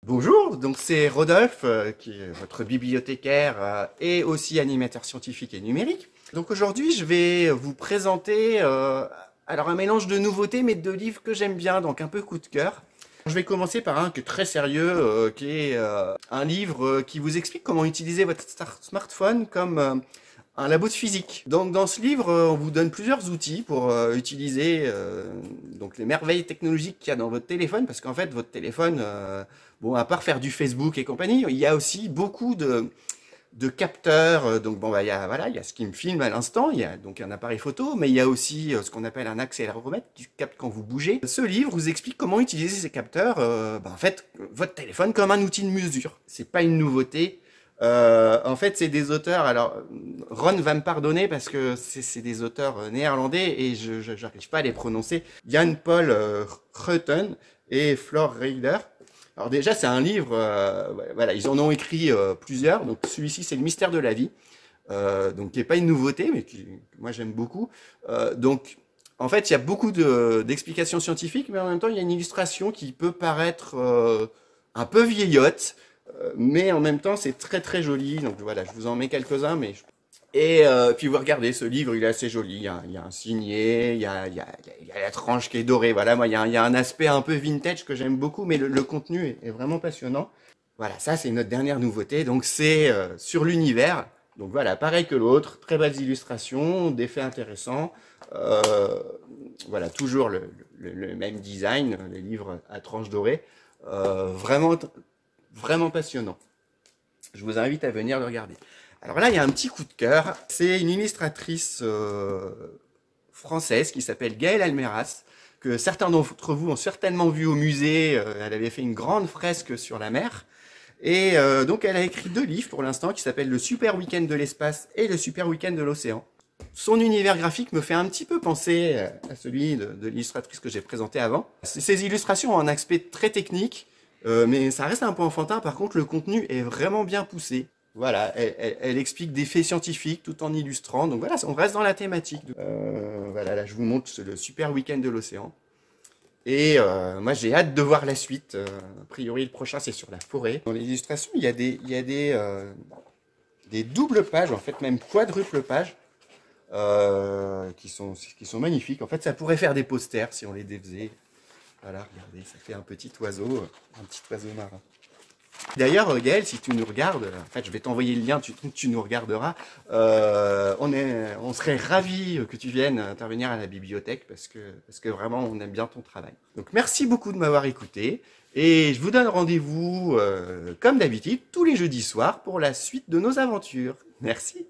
Bonjour, donc c'est Rodolphe, qui est votre bibliothécaire et aussi animateur scientifique et numérique. Donc aujourd'hui, je vais vous présenter alors un mélange de nouveautés, mais de livres que j'aime bien, donc un peu coup de cœur. Je vais commencer par un qui est très sérieux, qui est un livre qui vous explique comment utiliser votre smartphone comme un labo de physique. Donc dans ce livre, on vous donne plusieurs outils pour utiliser donc les merveilles technologiques qu'il y a dans votre téléphone, parce qu'en fait votre téléphone, bon, à part faire du Facebook et compagnie, il y a aussi beaucoup de capteurs. Donc bon, bah, il y a ce qui me filme à l'instant, il y a donc un appareil photo, mais il y a aussi ce qu'on appelle un accéléromètre qui capte quand vous bougez. Ce livre vous explique comment utiliser ces capteurs, en fait, votre téléphone comme un outil de mesure. C'est pas une nouveauté. En fait, c'est des auteurs. Alors, Ron va me pardonner parce que c'est des auteurs néerlandais et je n'arrive pas à les prononcer. Jan Paul Rutten et Flor Reider. Alors déjà, c'est un livre. Voilà, ils en ont écrit plusieurs. Donc celui-ci, c'est Le mystère de la vie. Donc qui est pas une nouveauté, mais qui moi j'aime beaucoup. Donc en fait, il y a beaucoup d'explications scientifiques, mais en même temps, il y a une illustration qui peut paraître un peu vieillotte. Mais en même temps, c'est très très joli. Donc voilà, je vous en mets quelques-uns. Et puis vous regardez, ce livre, il est assez joli. Il y a un signet, il y a la tranche qui est dorée. Voilà, moi, il y a un aspect un peu vintage que j'aime beaucoup, mais le contenu est vraiment passionnant. Voilà, ça c'est notre dernière nouveauté. Donc c'est sur l'univers. Donc voilà, pareil que l'autre, très belles illustrations, des faits intéressants. Voilà, toujours le même design, les livres à tranche dorée. Vraiment passionnant. Je vous invite à venir le regarder. Alors là, il y a un petit coup de cœur. C'est une illustratrice française qui s'appelle Gaëlle Almeras, que certains d'entre vous ont certainement vu au musée. Elle avait fait une grande fresque sur la mer. Et donc, elle a écrit 2 livres pour l'instant qui s'appellent Le Super Week-end de l'espace et Le Super Week-end de l'océan. Son univers graphique me fait un petit peu penser à celui de l'illustratrice que j'ai présenté avant. Ces illustrations ont un aspect très technique, mais ça reste un peu enfantin. Par contre, le contenu est vraiment bien poussé. Voilà, elle explique des faits scientifiques tout en illustrant. Donc voilà, on reste dans la thématique. Voilà, là je vous montre Le Super Week-end de l'océan. Et moi j'ai hâte de voir la suite. A priori le prochain c'est sur la forêt. Dans les illustrations, il y a des doubles pages, en fait même quadruple pages, qui sont magnifiques. En fait, ça pourrait faire des posters si on les défaisait. Voilà, regardez, ça fait un petit oiseau marin. D'ailleurs, Gaëlle, si tu nous regardes, en fait, je vais t'envoyer le lien, tu nous regarderas. On serait ravis que tu viennes intervenir à la bibliothèque parce que vraiment, on aime bien ton travail. Donc, merci beaucoup de m'avoir écouté et je vous donne rendez-vous, comme d'habitude, tous les jeudis soirs pour la suite de nos aventures. Merci.